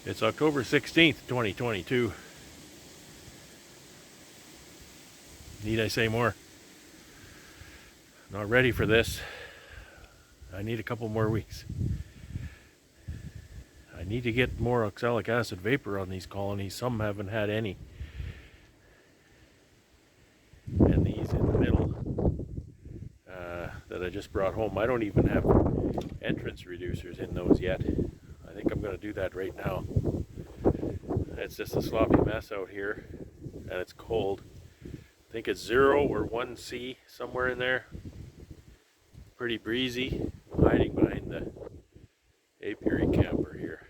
It's October 16th, 2022. Need I say more? Not ready for this. I need a couple more weeks. I need to get more oxalic acid vapor on these colonies. Some haven't had any. And these in the middle that I just brought home, I don't even have entrance reducers in those yet. I think I'm going to do that right now. It's just a sloppy mess out here, and it's cold. I think it's 0 or 1 C, somewhere in there. Pretty breezy. I'm hiding behind the apiary camper here.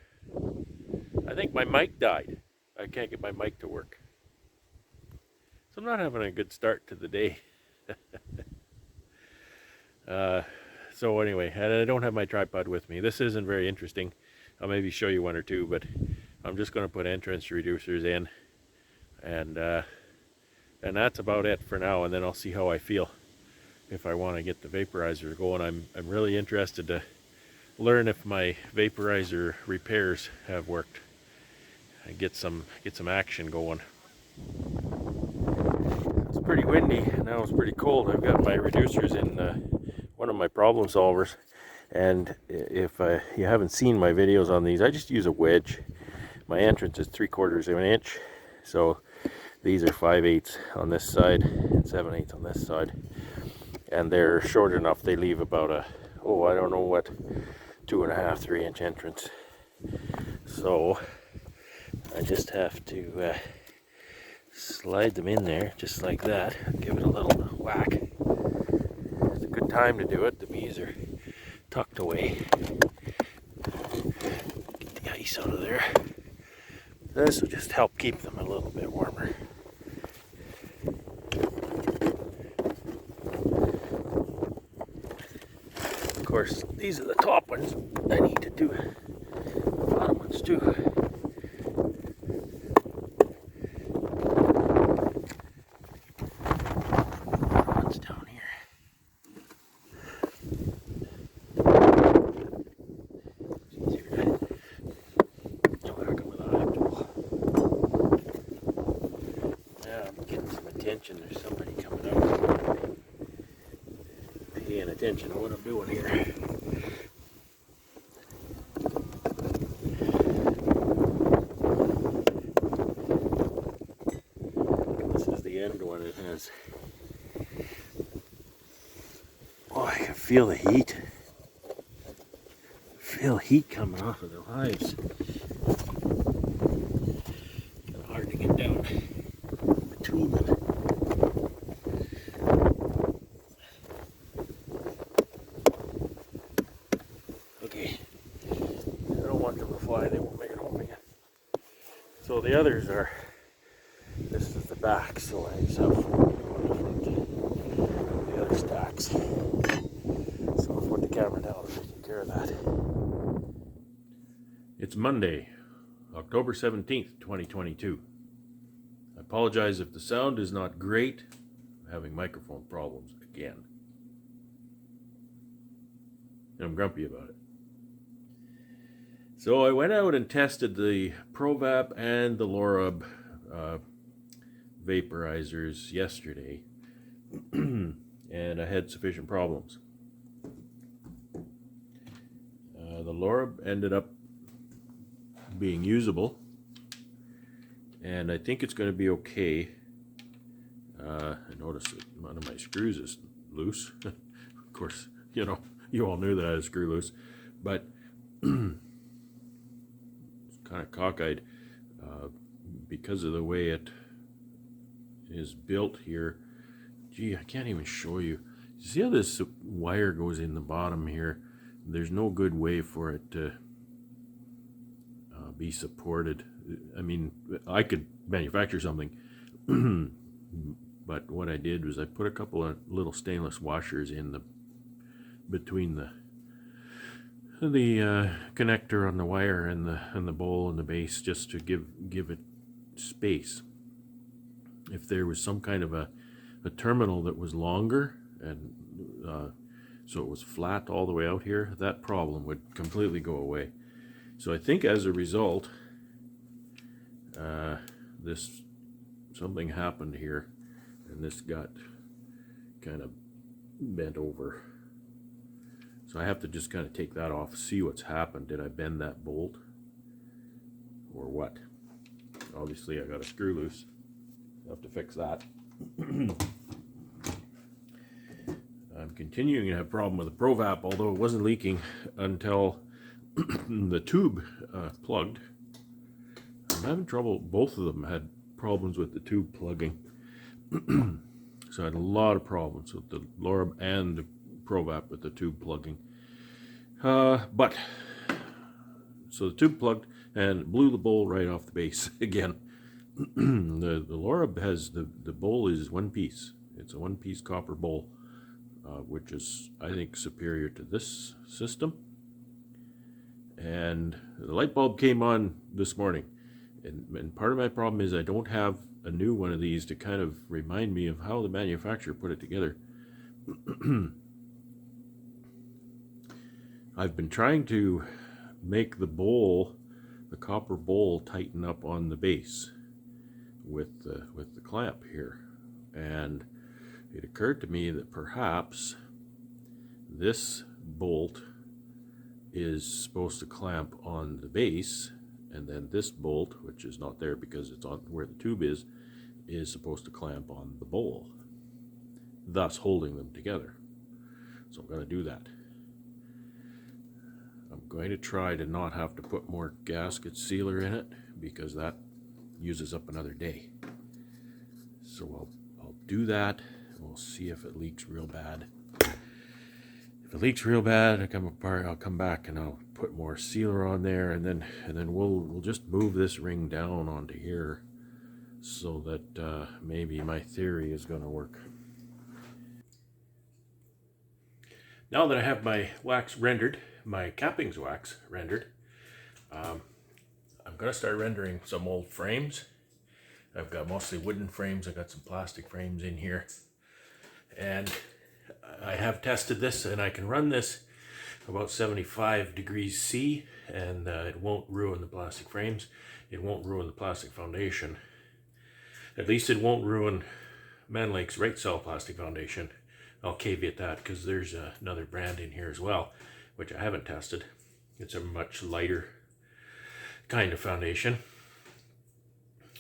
I think my mic died. I can't get my mic to work. So I'm not having a good start to the day. So anyway, I don't have my tripod with me. This isn't very interesting. I'll maybe show you one or two, but I'm just going to put entrance reducers in, and that's about it for now. And then I'll see how I feel if I want to get the vaporizer going. I'm really interested to learn if my vaporizer repairs have worked and get some action going. It's pretty windy. Now it's pretty cold. I've got my reducers in one of my problem solvers, and if you haven't seen my videos on these, I just use a wedge. My entrance is 3/4 of an inch, so these are 5/8 on this side and 7/8 on this side, and they're short enough. They leave about I don't know what, 2.5, 3-inch entrance. So I just have to slide them in there just like that, give it a little whack. It's a good time to do it. The bees are tucked away. Get the ice out of there. This will just help keep them a little bit warmer. Of course, these are the top ones. I need to do the bottom ones too. One's down here. It's easier to whack them with a hive tool. Now I'm getting some attention. There's somebody coming up, paying attention to what I'm doing here. This is the end one. It has, I can feel the heat. Feel heat coming off of the hives. Kind of hard to get down between them. Okay, I don't want them to fly. They won't make it home again. So the others are. This is the back, so I just have on the front. The other stacks. So I'll put the camera down and take care of that. It's Monday, October 17th, 2022. I apologize if the sound is not great. I'm having microphone problems again. And I'm grumpy about it. So I went out and tested the ProVap and the Lorub vaporizers yesterday, and I had sufficient problems. The Lorub ended up being usable, and I think it's going to be okay. I noticed that one of my screws is loose. Of course, you all knew that I had a screw loose, but it's kind of cockeyed because of the way it is built here. Gee, I can't even show you. See how this wire goes in the bottom here? There's no good way for it to be supported. I mean, I could manufacture something, but what I did was I put a couple of little stainless washers in between the connector on the wire and the bowl and the base, just to give it space. If there was some kind of a terminal that was longer, and so it was flat all the way out here, that problem would completely go away. So I think as a result, something happened here, and this got kind of bent over. So I have to just kind of take that off, see what's happened. Did I bend that bolt or what? Obviously I got a screw loose. I have to fix that. I'm continuing to have a problem with the ProVap, although it wasn't leaking until the tube plugged. I'm having trouble. Both of them had problems with the tube plugging. So I had a lot of problems with the Lorab and the ProVap with the tube plugging. So the tube plugged and blew the bowl right off the base again. The Lorab has the bowl is one piece. It's a one-piece copper bowl, which is, I think, superior to this system. And the light bulb came on this morning, and part of my problem is I don't have a new one of these to kind of remind me of how the manufacturer put it together. I've been trying to make the bowl, the copper bowl, tighten up on the base with the clamp here, and it occurred to me that perhaps this bolt is supposed to clamp on the base, and then this bolt, which is not there because it's on where the tube is supposed to clamp on the bowl, thus holding them together. So I'm going to do that. I'm going to try to not have to put more gasket sealer in it, because that uses up another day. So I'll do that. We'll see if it leaks real bad. If it leaks real bad, I'll come back and I'll put more sealer on there, and then we'll just move this ring down onto here, so that maybe my theory is going to work. Now that I have my wax rendered, my cappings wax rendered, I'm going to start rendering some old frames. I've got mostly wooden frames. I've got some plastic frames in here, and I have tested this, and I can run this about 75 degrees C, and it won't ruin the plastic frames. It won't ruin the plastic foundation. At least it won't ruin Manlake's right cell plastic foundation. I'll caveat that because there's another brand in here as well, which I haven't tested. It's a much lighter kind of foundation.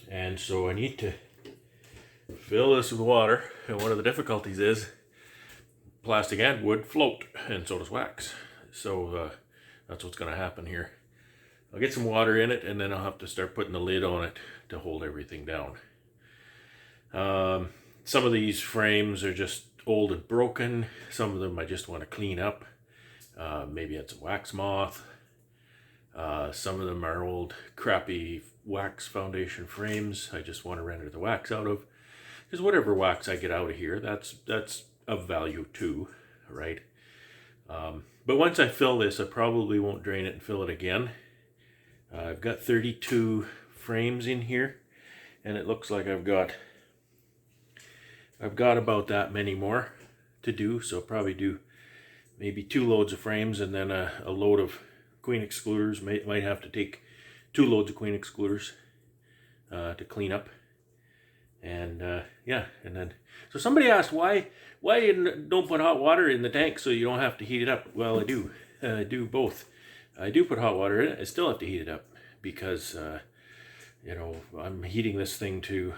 And so I need to fill this with water, and one of the difficulties is plastic and wood float, and so does wax. So that's what's going to happen here. I'll get some water in it, and then I'll have to start putting the lid on it to hold everything down. Some of these frames are just old and broken. Some of them I just want to clean up. Maybe it's a wax moth. Some of them are old crappy wax foundation frames I just want to render the wax out of, because whatever wax I get out of here, that's of value too, right? But once I fill this, I probably won't drain it and fill it again. I've got 32 frames in here, and it looks like I've got about that many more to do, so I'll probably do maybe 2 loads of frames, and then a load of queen excluders. Might have to take 2 loads of queen excluders to clean up. And yeah, and then so somebody asked why you don't put hot water in the tank so you don't have to heat it up. Well, I do both. I do put hot water in it. I still have to heat it up because I'm heating this thing to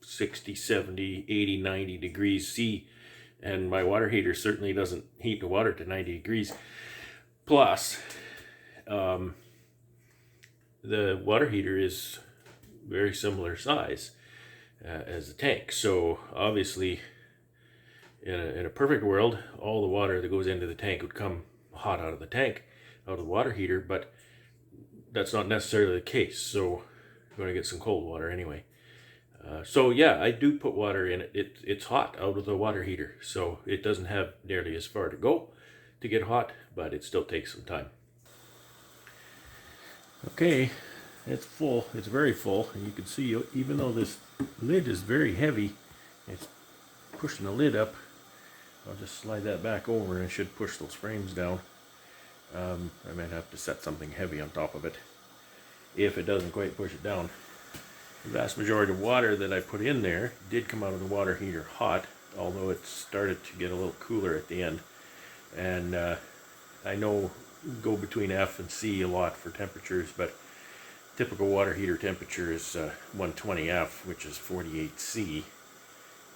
60, 70, 80, 90 degrees C, and my water heater certainly doesn't heat the water to 90 degrees. Plus, the water heater is very similar size as the tank. So obviously, in a perfect world, all the water that goes into the tank would come hot out of the tank, out of the water heater, but that's not necessarily the case. So I'm going to get some cold water anyway. So yeah, I do put water in it. It's hot out of the water heater, so it doesn't have nearly as far to go to get hot, but it still takes some time. Okay, it's full. It's very full, and you can see, even though this lid is very heavy, it's pushing the lid up. I'll just slide that back over, and it should push those frames down. I might have to set something heavy on top of it. if it doesn't quite push it down. The vast majority of water that I put in there did come out of the water heater hot, although it started to get a little cooler at the end. And I know go between F and C a lot for temperatures, but typical water heater temperature is 120 F, which is 48 C.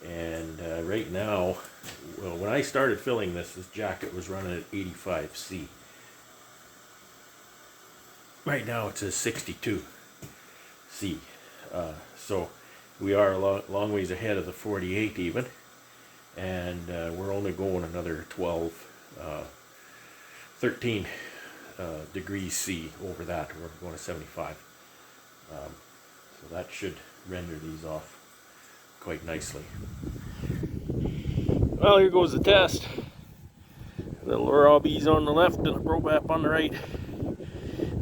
And right now, well, when I started filling this jacket was running at 85 C. Right now it says 62 C. So we are a long ways ahead of the 48 even, and we're only going another 12, 13 degrees C over that. We're going to 75. So that should render these off quite nicely. Well, here goes the test. The Lorabes on the left and the ProVap on the right.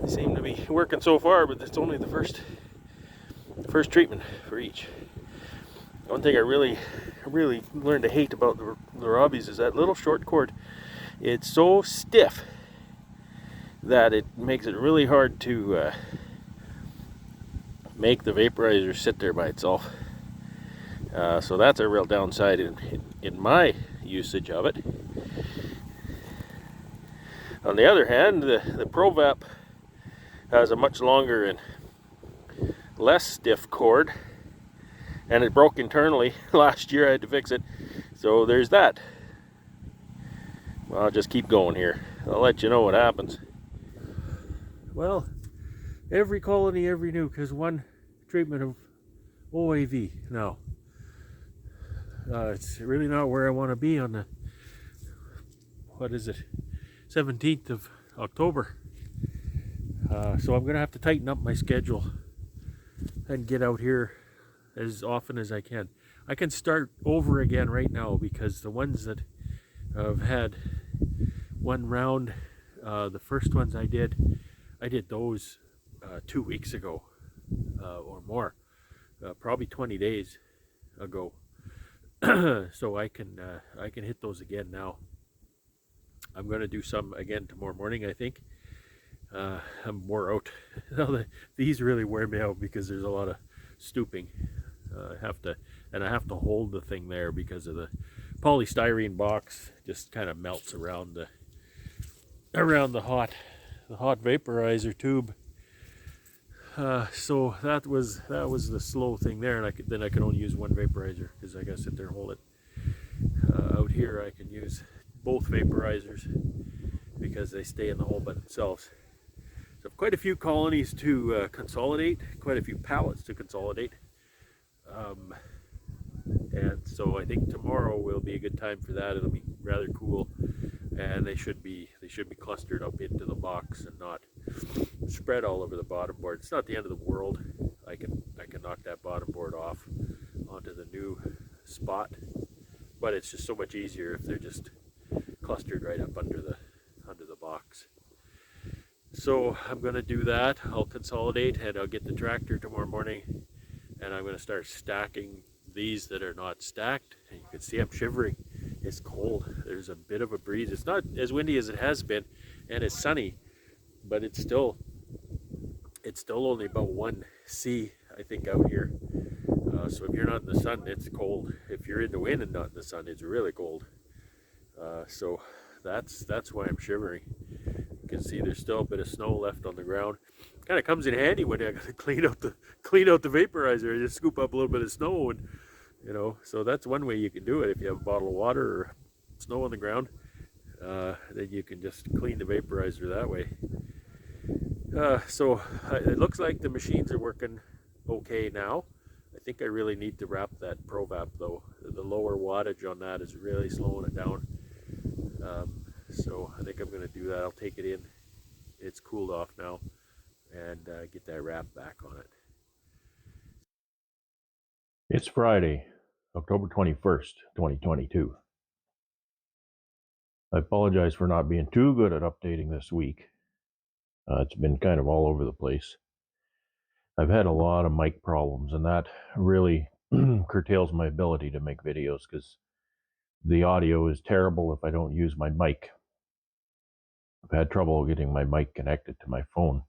They seem to be working so far, but it's only the first treatment for each. One thing I really learned to hate about the Lorabes is that little short cord. It's so stiff that it makes it really hard to make the vaporizer sit there by itself. So that's a real downside in my usage of it. On the other hand, the ProVap has a much longer and less stiff cord, and it broke internally. Last year I had to fix it, so there's that. Well, I'll just keep going here. I'll let you know what happens. Well, every colony, every nuke has one treatment of OAV now. It's really not where I want to be on the, what is it, 17th of October. So I'm going to have to tighten up my schedule and get out here as often as I can. I can start over again right now because the ones that have had one round, the first ones I did those 2 weeks ago or more, probably 20 days ago. So I can hit those again now. I'm going to do some again tomorrow morning, I think. I'm wore out. These really wear me out because there's a lot of stooping. I have to hold the thing there because of the polystyrene box just kind of melts around the hot vaporizer tube. So that was the slow thing there, and then I could only use one vaporizer because I got to sit there and hold it. Out here I can use both vaporizers because they stay in the hole by themselves. So quite a few colonies to consolidate, quite a few pallets to consolidate, and so I think tomorrow will be a good time for that. It'll be rather cool, and they should be clustered up into the box and not spread all over the bottom board. It's not the end of the world. I can knock that bottom board off onto the new spot, but it's just so much easier if they're just clustered right up under the box. So I'm going to do that. I'll consolidate and I'll get the tractor tomorrow morning, and I'm going to start stacking these that are not stacked. And you can see I'm shivering. It's cold. There's a bit of a breeze. It's not as windy as it has been, and it's sunny, but it's still only about 1 C, I think, out here. So if you're not in the sun, it's cold. If you're in the wind and not in the sun, it's really cold. So that's why I'm shivering. You can see there's still a bit of snow left on the ground. Kind of comes in handy when I got to clean out the vaporizer. I just scoop up a little bit of snow, and so that's one way you can do it. If you have a bottle of water or snow on the ground, then you can just clean the vaporizer that way. So it looks like the machines are working okay now. I think I really need to wrap that ProVap though. The lower wattage on that is really slowing it down. So I think I'm going to do that. I'll take it in. It's cooled off now, and get that wrap back on it. It's Friday, October 21st, 2022. I apologize for not being too good at updating this week. It's been kind of all over the place. I've had a lot of mic problems, and that really curtails my ability to make videos because the audio is terrible if I don't use my mic. I've had trouble getting my mic connected to my phone.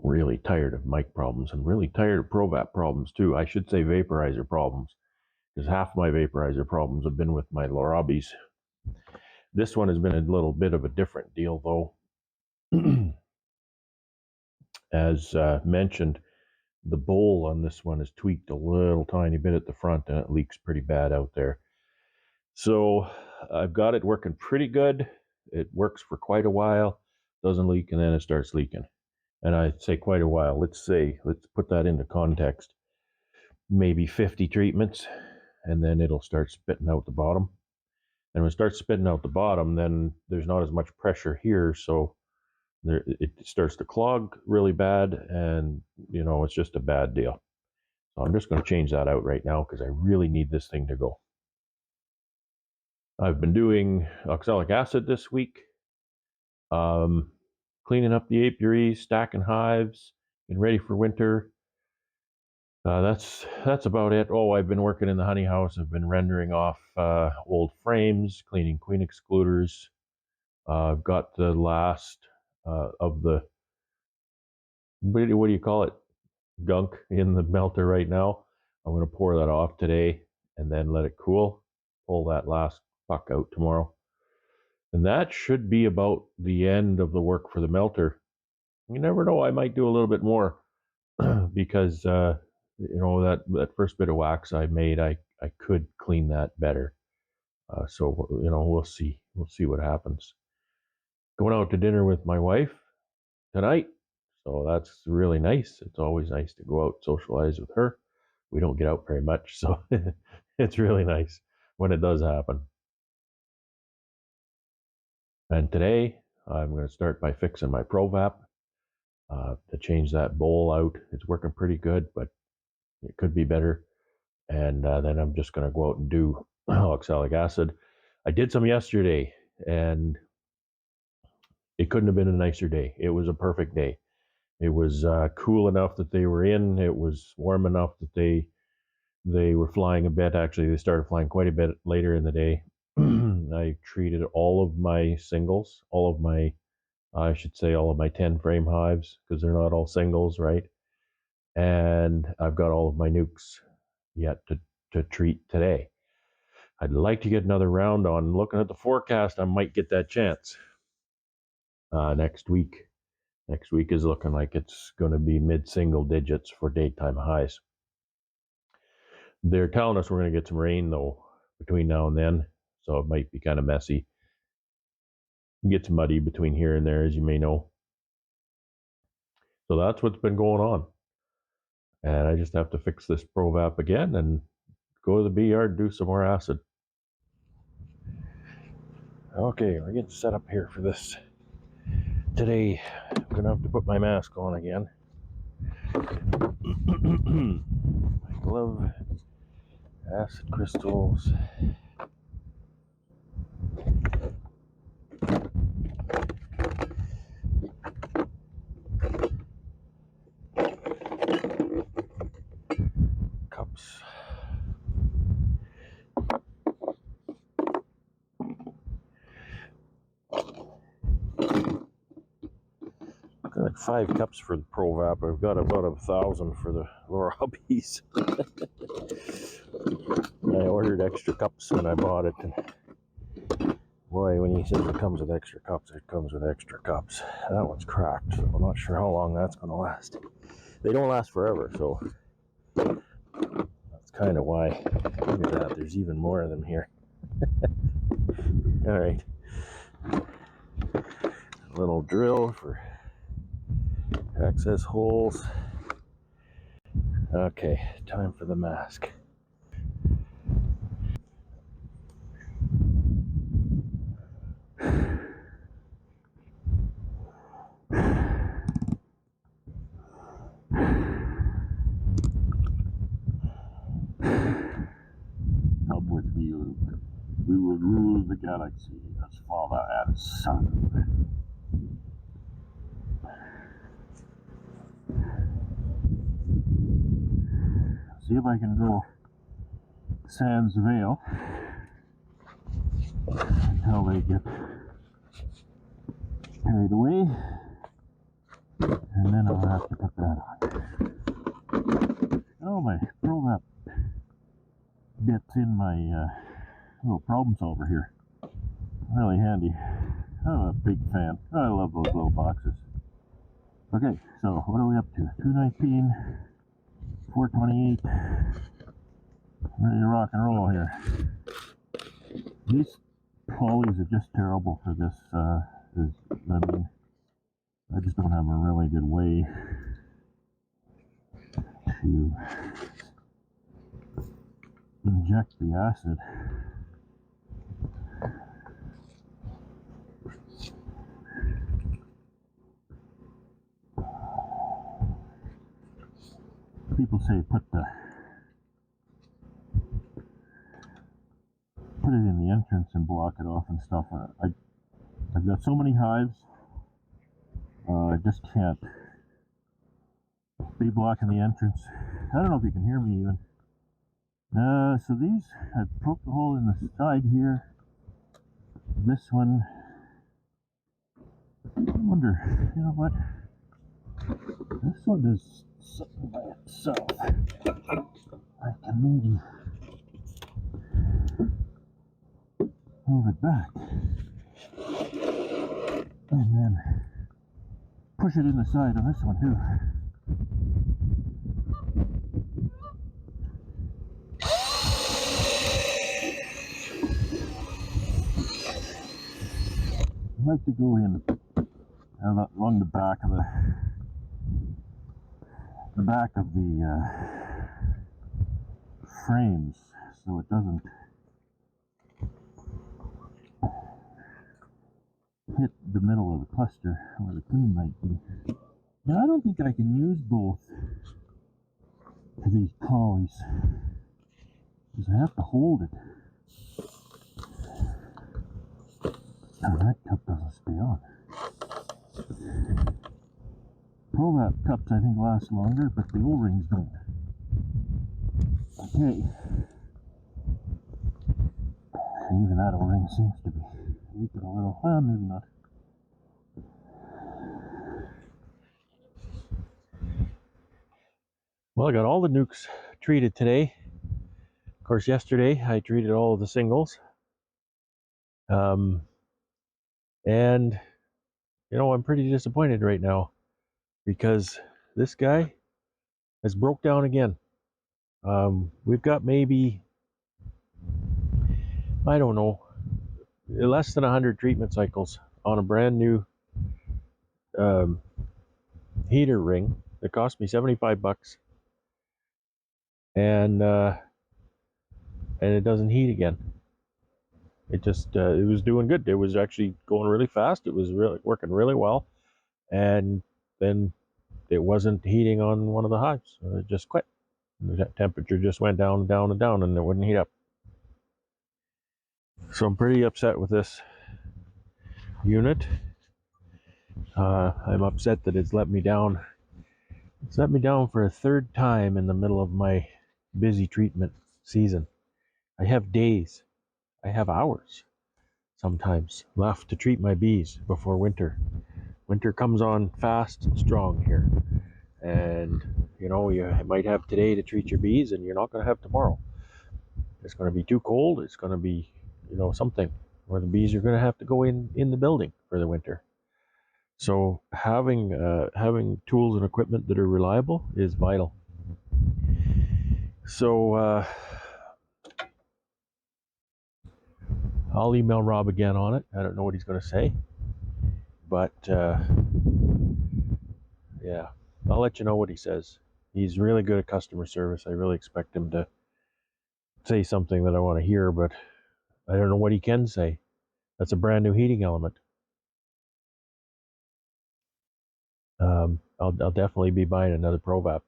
Really tired of mic problems and really tired of ProVap problems too. I should say vaporizer problems, because half my vaporizer problems have been with my Lorabis. This one has been a little bit of a different deal though. As mentioned, the bowl on this one is tweaked a little tiny bit at the front and it leaks pretty bad out there. So I've got it working pretty good. It works for quite a while, doesn't leak, and then it starts leaking. And I say quite a while. Let's put that into context. Maybe 50 treatments, and then it'll start spitting out the bottom. And when it starts spitting out the bottom, then there's not as much pressure here, so it starts to clog really bad, and it's just a bad deal. So I'm just going to change that out right now because I really need this thing to go. I've been doing oxalic acid this week, cleaning up the apiaries, stacking hives, getting ready for winter. That's about it. Oh, I've been working in the honey house. I've been rendering off old frames, cleaning queen excluders. I've got the last of the, what do you call it, gunk in the melter right now. I'm going to pour that off today and then let it cool. Pull that last puck out tomorrow. And that should be about the end of the work for the melter. You never know, I might do a little bit more because that first bit of wax I made, I could clean that better. So we'll see what happens. Going out to dinner with my wife tonight, so that's really nice. It's always nice to go out socialize with her. We don't get out very much, so it's really nice when it does happen. And today I'm going to start by fixing my ProVap to change that bowl out. It's working pretty good, but it could be better. And then I'm just going to go out and do oxalic acid. I did some yesterday, and it couldn't have been a nicer day. It was a perfect day. It was cool enough that they were in. It was warm enough that they were flying a bit. Actually, they started flying quite a bit later in the day. I treated all of my singles, all of my 10 frame hives, because they're not all singles, right? And I've got all of my nukes yet to treat today. I'd like to get another round on. Looking at the forecast, I might get that chance next week. Next week is looking like it's going to be mid-single digits for daytime highs. They're telling us we're going to get some rain, though, between now and then, so it might be kind of messy. It gets muddy between here and there, as you may know. So that's what's been going on. And I just have to fix this ProVap again and go to the bee yard, do some more acid. Okay, we're getting set up here for this. Today, I'm going to have to put my mask on again. My glove, acid crystals. Cups. Got like 5 cups for the ProVap. I've got about 1,000 for the Lorabis. I ordered extra cups when I bought it, and boy, when he says it comes with extra cups, it comes with extra cups. That one's cracked, so I'm not sure how long that's going to last. They don't last forever, so that's kind of why. Look at that, there's even more of them here. All right. A little drill for access holes. Okay, time for the mask. Up with you. We will rule the galaxy as father and son. See if I can go sans veil until they get carried away, and then I'll have to put that on. Oh, my ProVap bit's in my little problem solver here. Really handy. I'm a big fan. I love those little boxes. Okay, so what are we up to? 219, 428. Ready to rock and roll here. These polys are just terrible for this. I mean, I just don't have a really good way to inject the acid. People say put it in the entrance and block it off and stuff. I've got so many hives, I just can't be blocking the entrance. I don't know if you can hear me even. So these, I've poked a hole in the side here. This one, I wonder, you know what? This one does something by itself. I can maybe move it back and then push it in the side on this one too. I like to go in along the back of the frames, so it doesn't hit the middle of the cluster where the queen might be. Now I don't think I can use both of these polys because I have to hold it. Oh, that cup doesn't stay on. ProVap cups I think last longer, but the O-rings don't. Okay. And even that O-ring seems to be leaking a little. Well, maybe not. Well, I got all the nukes treated today. Of course, yesterday I treated all of the singles. And, you know, I'm pretty disappointed right now because this guy has broke down again. We've got maybe, I don't know, less than 100 treatment cycles on a brand new heater ring that cost me 75 bucks. And it doesn't heat again. It just it was doing good. It was actually going really fast. It was really working really well, and then it wasn't heating on one of the hives. It just quit. The temperature just went down and down and down, and it wouldn't heat up. So I'm pretty upset with this unit. I'm upset that it's let me down. It's let me down for a third time in the middle of my busy treatment season. I have days. I have hours sometimes left to treat my bees before winter. Winter comes on fast and strong here. And, you know, you might have today to treat your bees and you're not going to have tomorrow. It's going to be too cold. It's going to be, you know, something where the bees are going to have to go in the building for the winter. So having tools and equipment that are reliable is vital. So I'll email Rob again on it. I don't know what he's going to say, but yeah, I'll let you know what he says. He's really good at customer service. I really expect him to say something that I want to hear, but I don't know what he can say. That's a brand new heating element. I'll definitely be buying another ProVap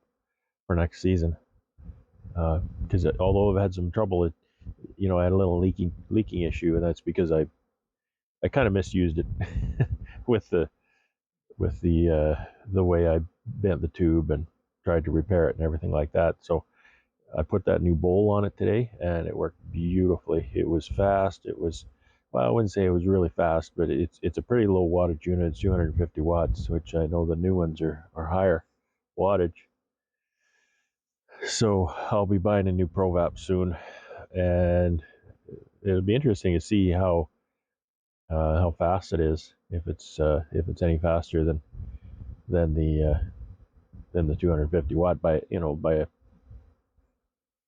for next season. Because although I've had some trouble, I had a little leaking issue, and that's because I kind of misused it with the way I bent the tube and tried to repair it and everything like that. So I put that new bowl on it today, and it worked beautifully. It was fast. It was, well, I wouldn't say it was really fast, but it's a pretty low wattage unit. It's 250 watts, which I know the new ones are higher. wattage. So I'll be buying a new ProVap soon, and it'll be interesting to see how fast it is. If it's any faster than the 250 watt by a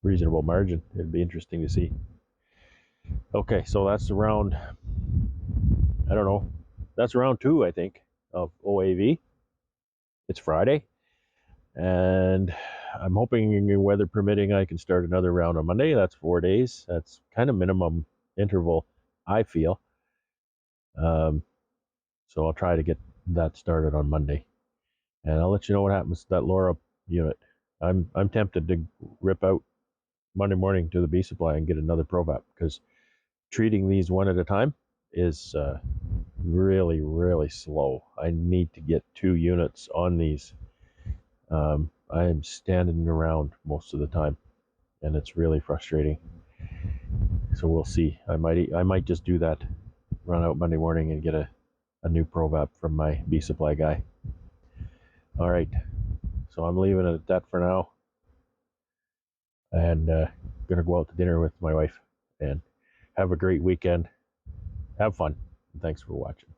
reasonable margin. It'd be interesting to see. Okay, so that's around, I don't know, that's round 2, I think, of OAV. It's Friday, and I'm hoping, weather permitting, I can start another round on Monday. That's 4 days. That's kind of minimum interval, I feel. So I'll try to get that started on Monday, and I'll let you know what happens to that Laura unit. I'm tempted to rip out Monday morning to the bee supply and get another ProVap, because treating these one at a time is really, really slow. I need to get 2 units on these. I am standing around most of the time, and it's really frustrating. So we'll see. I might just do that, run out Monday morning and get a new ProVap from my bee supply guy. All right, so I'm leaving it at that for now, and gonna go out to dinner with my wife, and have a great weekend. Have fun. Thanks for watching.